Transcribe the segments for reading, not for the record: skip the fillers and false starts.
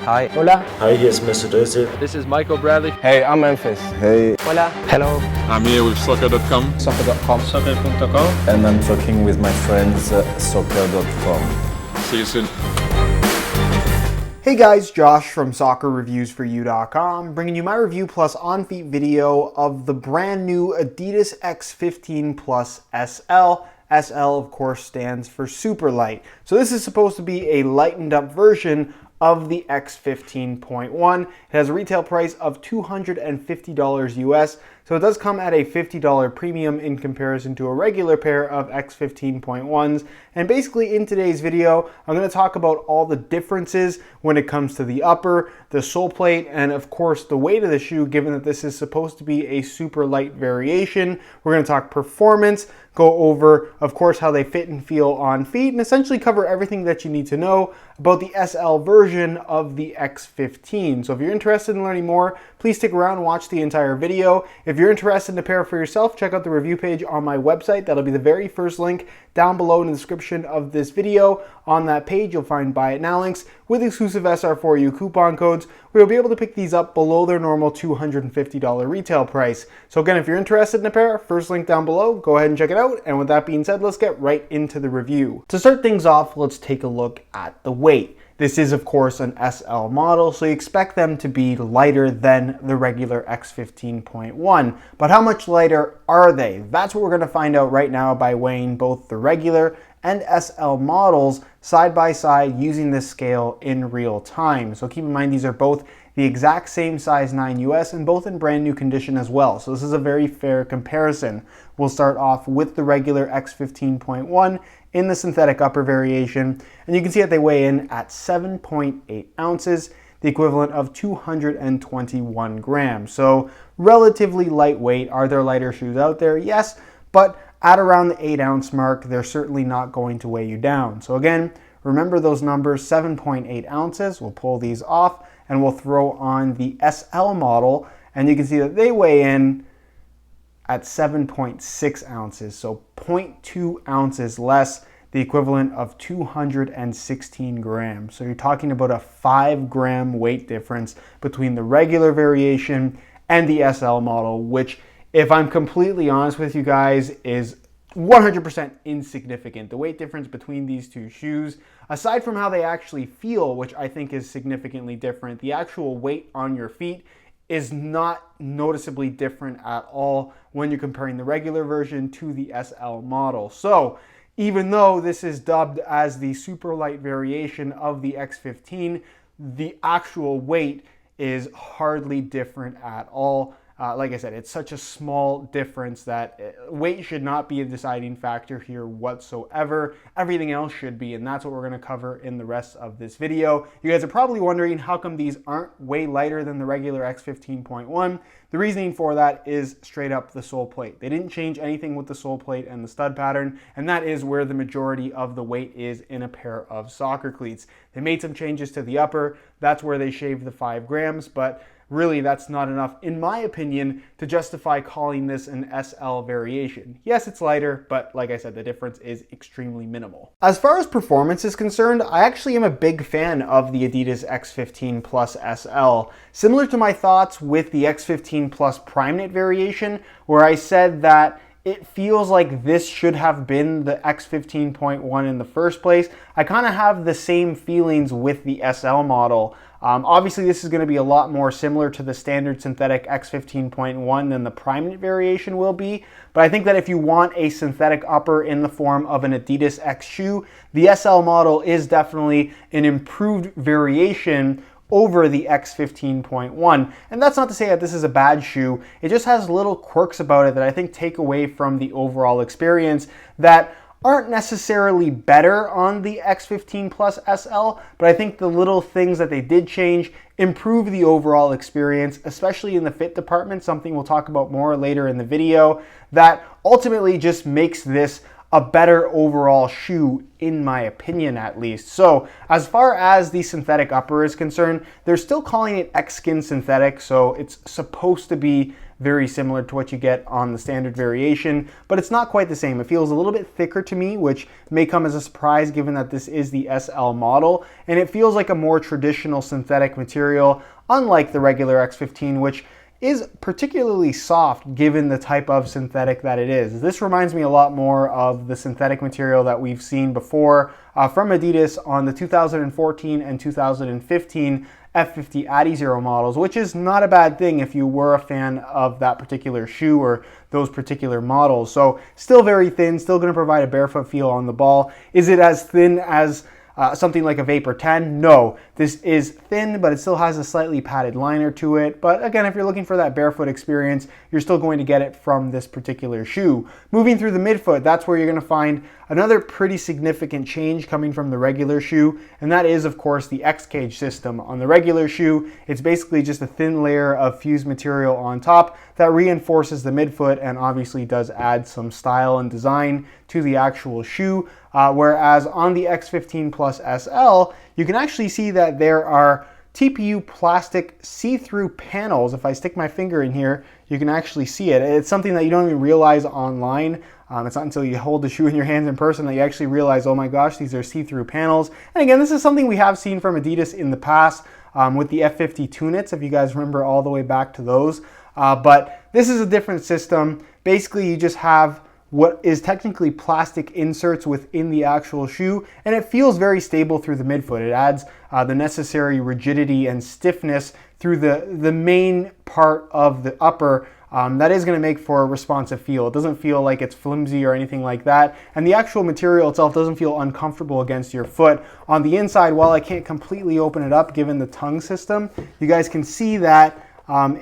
Hi. Hola. Hi, here's Mr. Dozy. This is Michael Bradley. Hey, I'm Memphis. Hey. Hola. Hello. I'm here with soccer.com. Soccer.com. Soccer.com. And I'm talking with my friends soccer.com. See you soon. Hey guys, Josh from soccerreviewsforyou.com, bringing you my review plus on-feet video of the brand new Adidas X15 Plus SL. SL, of course, stands for super light. So this is supposed to be a lightened up version of the X15.1. It has a retail price of $250 US, so it does come at a $50 premium in comparison to a regular pair of X15.1s. And basically in today's video, I'm going to talk about all the differences when it comes to the upper, the sole plate, and of course the weight of the shoe, given that this is supposed to be a super light variation. We're going to talk performance, go over, of course, how they fit and feel on feet, and essentially cover everything that you need to know about the SL version of the X15. So if you're interested in learning more, please stick around and watch the entire video. If you're interested in a pair for yourself, check out the review page on my website. That'll be the very first link down below in the description of this video. On that page, you'll find Buy It Now links with exclusive SR4U coupon codes, where you'll be able to pick these up below their normal $250 retail price. So again, if you're interested in a pair, first link down below, go ahead and check it out. And with that being said, let's get right into the review. To start things off, let's take a look at the weight. This is, of course, an SL model, so you expect them to be lighter than the regular X15.1. But how much lighter are they? That's what we're going to find out right now by weighing both the regular and SL models side by side using this scale in real time. So keep in mind, these are both the exact same size 9 US and both in brand new condition as well. So this is a very fair comparison. We'll start off with the regular X15.1 in the synthetic upper variation, and you can see that they weigh in at 7.8 ounces, the equivalent of 221 grams. So relatively lightweight. Are there lighter shoes out there? Yes, but at around the 8-ounce mark, they're certainly not going to weigh you down. So again, remember those numbers, 7.8 ounces. We'll pull these off and we'll throw on the SL model, and you can see that they weigh in at 7.6 ounces, so 0.2 ounces less, the equivalent of 216 grams. So you're talking about a 5-gram weight difference between the regular variation and the SL model, which, if I'm completely honest with you guys, is 100% insignificant. The weight difference between these two shoes, aside from how they actually feel, which I think is significantly different, the actual weight on your feet is not noticeably different at all when you're comparing the regular version to the SL model. So even though this is dubbed as the super light variation of the X15, the actual weight is hardly different at all. Like I said, it's such a small difference that weight should not be a deciding factor here whatsoever. Everything else should be, and that's what we're going to cover in the rest of this video. You guys are probably wondering how come these aren't way lighter than the regular X15.1. The reasoning for that is straight up the sole plate. They didn't change anything with the sole plate and the stud pattern, and that is where the majority of the weight is in a pair of soccer cleats. They made some changes to the upper. That's where they shaved the 5 grams, but really, that's not enough, in my opinion, to justify calling this an SL variation. Yes, it's lighter, but like I said, the difference is extremely minimal. As far as performance is concerned, I actually am a big fan of the Adidas X15 Plus SL. Similar to my thoughts with the X15 Plus Prime Knit variation, where I said that it feels like this should have been the X15.1 in the first place. I kind of have the same feelings with the SL model. Obviously, this is going to be a lot more similar to the standard synthetic X15.1 than the Prime Knit variation will be, but I think that if you want a synthetic upper in the form of an Adidas X shoe, the SL model is definitely an improved variation over the X15.1. And that's not to say that this is a bad shoe. It just has little quirks about it that I think take away from the overall experience that aren't necessarily better on the X15 Plus SL, but I think the little things that they did change improve the overall experience, especially in the fit department, something we'll talk about more later in the video, that ultimately just makes this a better overall shoe, in my opinion at least. So as far as the synthetic upper is concerned, they're still calling it X-Skin synthetic, so it's supposed to be very similar to what you get on the standard variation, but it's not quite the same. It feels a little bit thicker to me, which may come as a surprise given that this is the SL model, and it feels like a more traditional synthetic material, unlike the regular X15, which is particularly soft given the type of synthetic that it is. This reminds me a lot more of the synthetic material that we've seen before from Adidas on the 2014 and 2015 F50 Adizero models, which is not a bad thing if you were a fan of that particular shoe or those particular models. So still very thin, still going to provide a barefoot feel on the ball. Is it as thin as something like a Vapor 10? No, this is thin, but it still has a slightly padded liner to it. But again, if you're looking for that barefoot experience, you're still going to get it from this particular shoe. Moving through the midfoot, that's where you're going to find another pretty significant change coming from the regular shoe, and that is, of course, the X-Cage system. On the regular shoe, it's basically just a thin layer of fused material on top that reinforces the midfoot and obviously does add some style and design to the actual shoe. Whereas on the X15 Plus SL, you can actually see that there are TPU plastic see-through panels. If I stick my finger in here, you can actually see it. It's something that you don't even realize online. It's not until you hold the shoe in your hands in person that you actually realize, oh my gosh, these are see-through panels. And again, this is something we have seen from Adidas in the past with the F50 Tunits, if you guys remember all the way back to those. But this is a different system. Basically, you just have what is technically plastic inserts within the actual shoe, and it feels very stable through the midfoot. It adds the necessary rigidity and stiffness through the main part of the upper that is going to make for a responsive feel. It doesn't feel like it's flimsy or anything like that, and the actual material itself doesn't feel uncomfortable against your foot. On the inside, while I can't completely open it up given the tongue system, you guys can see that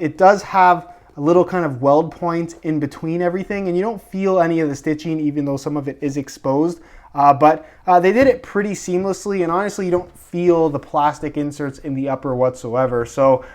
it does have a little kind of weld point in between everything, and you don't feel any of the stitching even though some of it is exposed. But they did it pretty seamlessly, and honestly you don't feel the plastic inserts in the upper whatsoever. So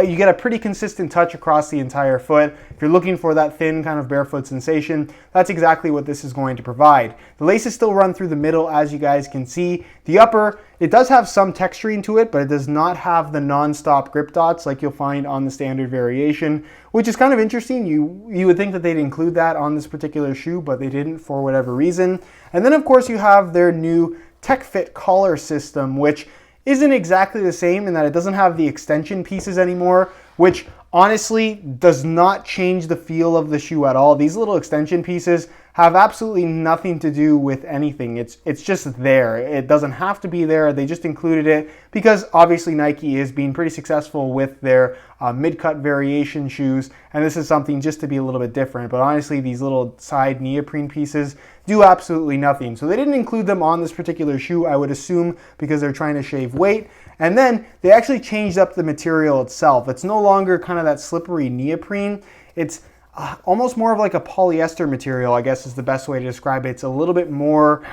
you get a pretty consistent touch across the entire foot. If you're looking for that thin kind of barefoot sensation, that's exactly what this is going to provide. The laces still run through the middle, as you guys can see. The upper, it does have some texturing to it, but it does not have the non-stop grip dots like you'll find on the standard variation, which is kind of interesting. You would think that they'd include that on this particular shoe, but they didn't for whatever reason. And then of course you have their new TechFit collar system, which isn't exactly the same in that it doesn't have the extension pieces anymore, which honestly does not change the feel of the shoe at all. These little extension pieces have absolutely nothing to do with anything. It's just there. It doesn't have to be there. They just included it because obviously Nike is being pretty successful with their mid-cut variation shoes, and this is something just to be a little bit different. But honestly, these little side neoprene pieces do absolutely nothing. So they didn't include them on this particular shoe, I would assume, because they're trying to shave weight. And then they actually changed up the material itself. It's no longer kind of that slippery neoprene. It's almost more of like a polyester material, I guess is the best way to describe it. It's a little bit more,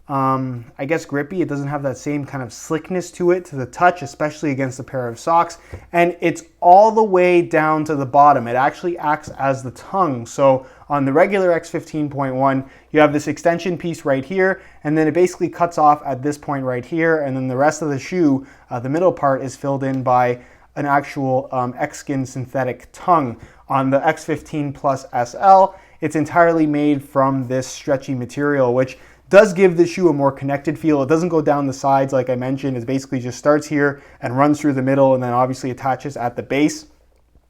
I guess, grippy. It doesn't have that same kind of slickness to it, to the touch, especially against a pair of socks. And it's all the way down to the bottom. It actually acts as the tongue. So on the regular X15.1, you have this extension piece right here, and then it basically cuts off at this point right here, and then the rest of the shoe, the middle part, is filled in by an actual X-Skin synthetic tongue. On the X15 Plus SL, it's entirely made from this stretchy material, which does give the shoe a more connected feel. It doesn't go down the sides like I mentioned. It basically just starts here and runs through the middle and then obviously attaches at the base.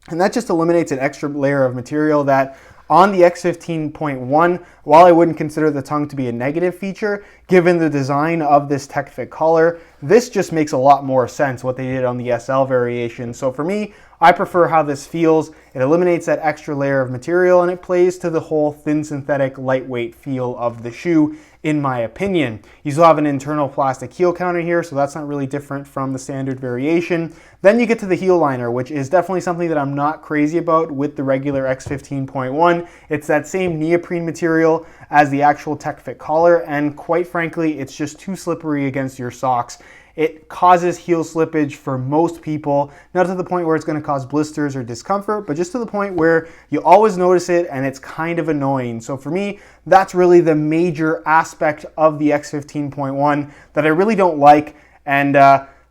And that just eliminates an extra layer of material that on the X15.1, while I wouldn't consider the tongue to be a negative feature, given the design of this TechFit collar, this just makes a lot more sense what they did on the SL variation. So for me, I prefer how this feels. It eliminates that extra layer of material and it plays to the whole thin synthetic lightweight feel of the shoe, in my opinion. You still have an internal plastic heel counter here, so that's not really different from the standard variation. Then you get to the heel liner, which is definitely something that I'm not crazy about with the regular X15.1. It's that same neoprene material as the actual TechFit collar, and quite frankly, it's just too slippery against your socks. It causes heel slippage for most people, not to the point where it's going to cause blisters or discomfort, but just to the point where you always notice it and it's kind of annoying. So for me, that's really the major aspect of the X15.1 that I really don't like. And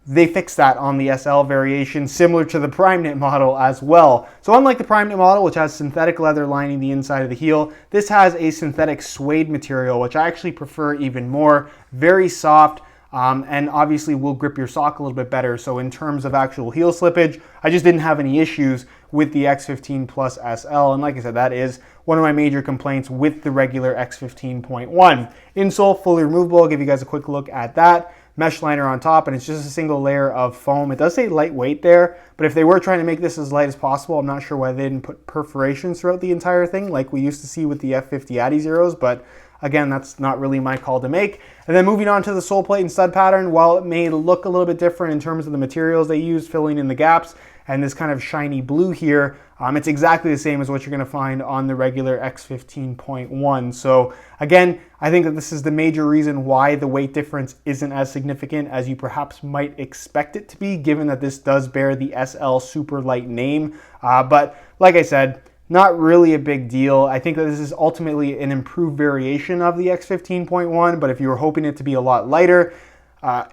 they fixed that on the SL variation, similar to the Prime Knit model as well. So unlike the Prime Knit model, which has synthetic leather lining the inside of the heel, this has a synthetic suede material, which I actually prefer even more. Very soft, and obviously will grip your sock a little bit better. So in terms of actual heel slippage, I just didn't have any issues with the X15 Plus SL. And like I said, that is one of my major complaints with the regular X15.1. Insole, fully removable. I'll give you guys a quick look at that. Mesh liner on top, and it's just a single layer of foam. It does say lightweight there, but if they were trying to make this as light as possible, I'm not sure why they didn't put perforations throughout the entire thing like we used to see with the F50 Adi Zeros, but again, that's not really my call to make. And then moving on to the sole plate and stud pattern, while it may look a little bit different in terms of the materials they use, filling in the gaps, and this kind of shiny blue here, it's exactly the same as what you're going to find on the regular X15.1. So again, I think that this is the major reason why the weight difference isn't as significant as you perhaps might expect it to be, given that this does bear the SL Super Light name. But like I said, not really a big deal. I think that this is ultimately an improved variation of the X15.1, but if you were hoping it to be a lot lighter,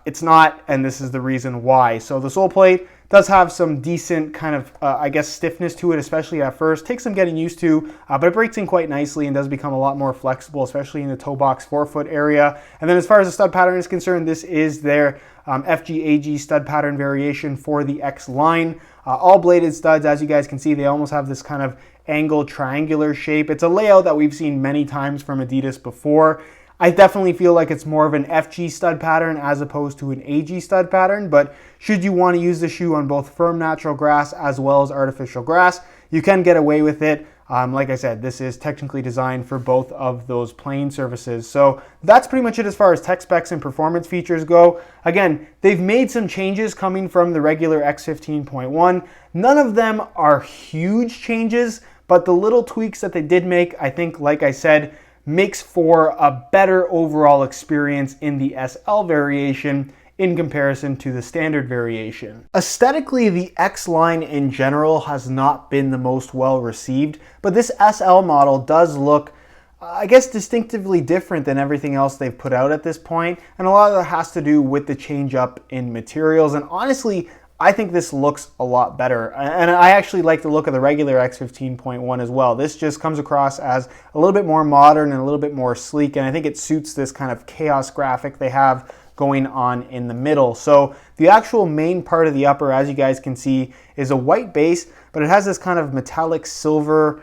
it's not, and this is the reason why. So the sole plate does have some decent kind of, I guess, stiffness to it, especially at first. Takes some getting used to, but it breaks in quite nicely and does become a lot more flexible, especially in the toe box forefoot area. And then as far as the stud pattern is concerned, this is their FGAG stud pattern variation for the X line. All bladed studs, as you guys can see, they almost have this kind of angled triangular shape. It's a layout that we've seen many times from Adidas before. I definitely feel like it's more of an FG stud pattern as opposed to an AG stud pattern, but should you want to use the shoe on both firm natural grass as well as artificial grass, you can get away with it. Like I said, this is technically designed for both of those playing surfaces. So that's pretty much it as far as tech specs and performance features go. Again, they've made some changes coming from the regular X15.1. None of them are huge changes, but the little tweaks that they did make, I think, like I said, makes for a better overall experience in the SL variation in comparison to the standard variation. Aesthetically, the X line in general has not been the most well received, but this SL model does look, I guess, distinctively different than everything else they've put out at this point, and a lot of that has to do with the change up in materials. And honestly, I think this looks a lot better, and I actually like the look of the regular X15.1 as well. This just comes across as a little bit more modern and a little bit more sleek, and I think it suits this kind of chaos graphic they have going on in the middle. So the actual main part of the upper, as you guys can see, is a white base, but it has this kind of metallic silver,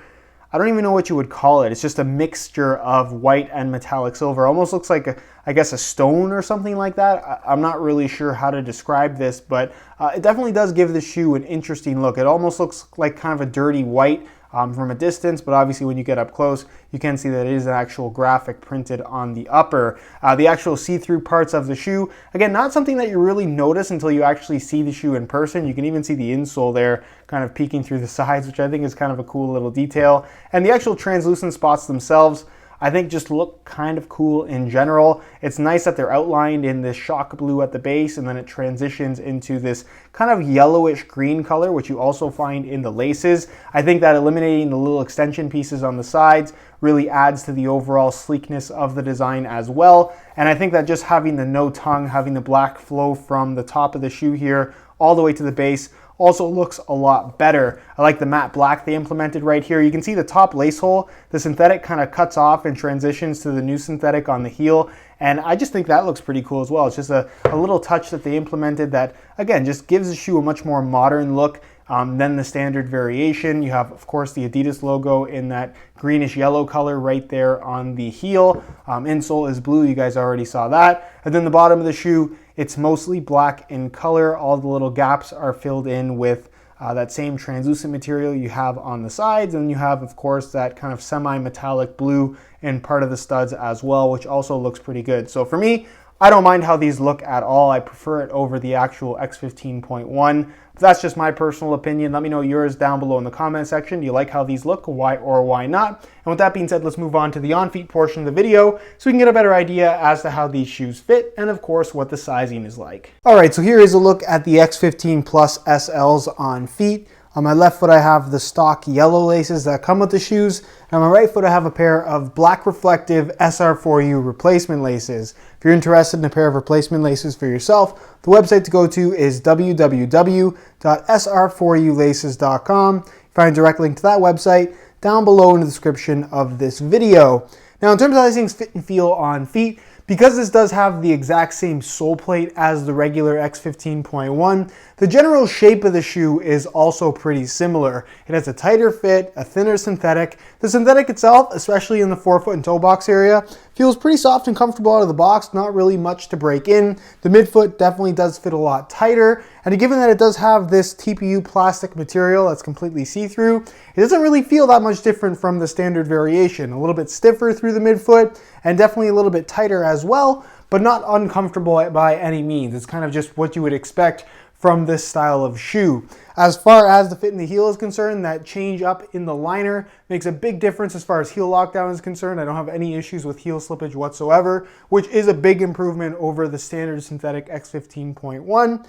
I don't even know what you would call it. It's just a mixture of white and metallic silver. Almost looks like, I guess, a stone or something like that. I'm not really sure how to describe this, but it definitely does give the shoe an interesting look. It almost looks like kind of a dirty white from a distance, but obviously when you get up close, you can see that it is an actual graphic printed on the upper. The actual see-through parts of the shoe, again, not something that you really notice until you actually see the shoe in person. You can even see the insole there kind of peeking through the sides, which I think is kind of a cool little detail. And the actual translucent spots themselves, I think, just look kind of cool in general. It's nice that they're outlined in this shock blue at the base, and then it transitions into this kind of yellowish green color, which you also find in the laces. I think that eliminating the little extension pieces on the sides really adds to the overall sleekness of the design as well. And I think that just having the no tongue, having the black flow from the top of the shoe here all the way to the base, also looks a lot better. I like the matte black they implemented right here. You can see the top lace hole, the synthetic kind of cuts off and transitions to the new synthetic on the heel, and I just think that looks pretty cool as well. It's just a little touch that they implemented that, again, just gives the shoe a much more modern look than the standard variation. You have, of course, the Adidas logo in that greenish yellow color right there on the heel. Insole is blue, you guys already saw that. And then the bottom of the shoe, it's mostly black in color. All the little gaps are filled in with that same translucent material you have on the sides. And you have, of course, that kind of semi-metallic blue in part of the studs as well, which also looks pretty good. So for me, I don't mind how these look at all. I prefer it over the actual X15.1. That's just my personal opinion. Let me know yours down below in the comment section. Do you like how these look? Why or why not? And with that being said, let's move on to the on-feet portion of the video so we can get a better idea as to how these shoes fit and, of course, what the sizing is like. All right, so here is a look at the X15 Plus SLs on feet. On my left foot, I have the stock yellow laces that come with the shoes. And on my right foot, I have a pair of black reflective SR4U replacement laces. If you're interested in a pair of replacement laces for yourself, the website to go to is www.sr4ulaces.com. Find a direct link to that website down below in the description of this video. Now, in terms of how these things fit and feel on feet, because this does have the exact same sole plate as the regular X15.1, the general shape of the shoe is also pretty similar. It has a tighter fit, a thinner synthetic. The synthetic itself, especially in the forefoot and toe box area, feels pretty soft and comfortable out of the box, not really much to break in. The midfoot definitely does fit a lot tighter, and given that it does have this TPU plastic material that's completely see-through, it doesn't really feel that much different from the standard variation. A little bit stiffer through the midfoot, and definitely a little bit tighter as well, but not uncomfortable by any means. It's kind of just what you would expect from this style of shoe. As far as the fit in the heel is concerned, that change up in the liner makes a big difference as far as heel lockdown is concerned. I don't have any issues with heel slippage whatsoever, which is a big improvement over the standard synthetic X15.1.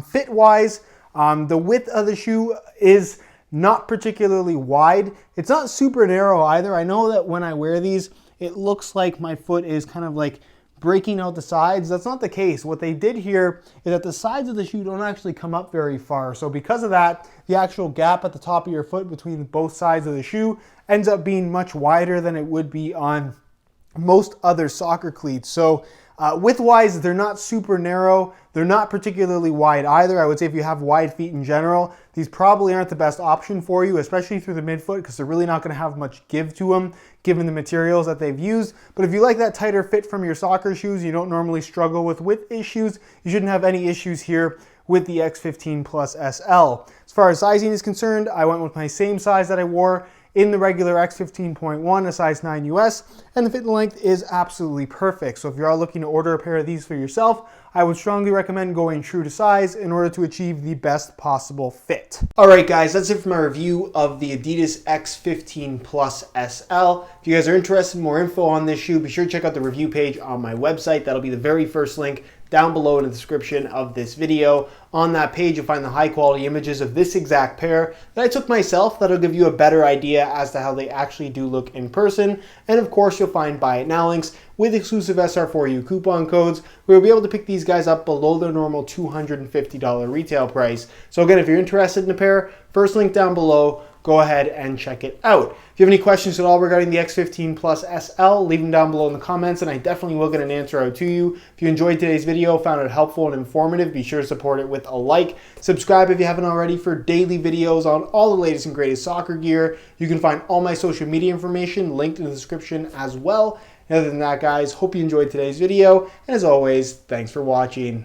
Fit-wise, the width of the shoe is not particularly wide. It's not super narrow either. I know that when I wear these, it looks like my foot is kind of like breaking out the sides. That's not the case. What they did here is that the sides of the shoe don't actually come up very far. So because of that, the actual gap at the top of your foot between both sides of the shoe ends up being much wider than it would be on most other soccer cleats. So width-wise, they're not super narrow. They're not particularly wide either. I would say if you have wide feet in general, these probably aren't the best option for you, especially through the midfoot, because they're really not going to have much give to them, given the materials that they've used. But if you like that tighter fit from your soccer shoes, you don't normally struggle with width issues, you shouldn't have any issues here with the X15 Plus SL. As far as sizing is concerned, I went with my same size that I wore in the regular X15.1, a size 9 US, and the fit and length is absolutely perfect. So if you are looking to order a pair of these for yourself, I would strongly recommend going true to size in order to achieve the best possible fit. All right, guys, that's it for my review of the Adidas X15 Plus SL. If you guys are interested in more info on this shoe, be sure to check out the review page on my website. That'll be the very first link down below in the description of this video. On that page, you'll find the high quality images of this exact pair that I took myself. That'll give you a better idea as to how they actually do look in person. And of course, you'll find buy it now links with exclusive SR4U coupon codes where you'll be able to pick these guys up below their normal $250 retail price. So again, if you're interested in a pair, first link down below, go ahead and check it out. If you have any questions at all regarding the X15 Plus SL, leave them down below in the comments and I definitely will get an answer out to you. If you enjoyed today's video, found it helpful and informative, be sure to support it with a like. Subscribe if you haven't already for daily videos on all the latest and greatest soccer gear. You can find all my social media information linked in the description as well. And other than that, guys, hope you enjoyed today's video. And as always, thanks for watching.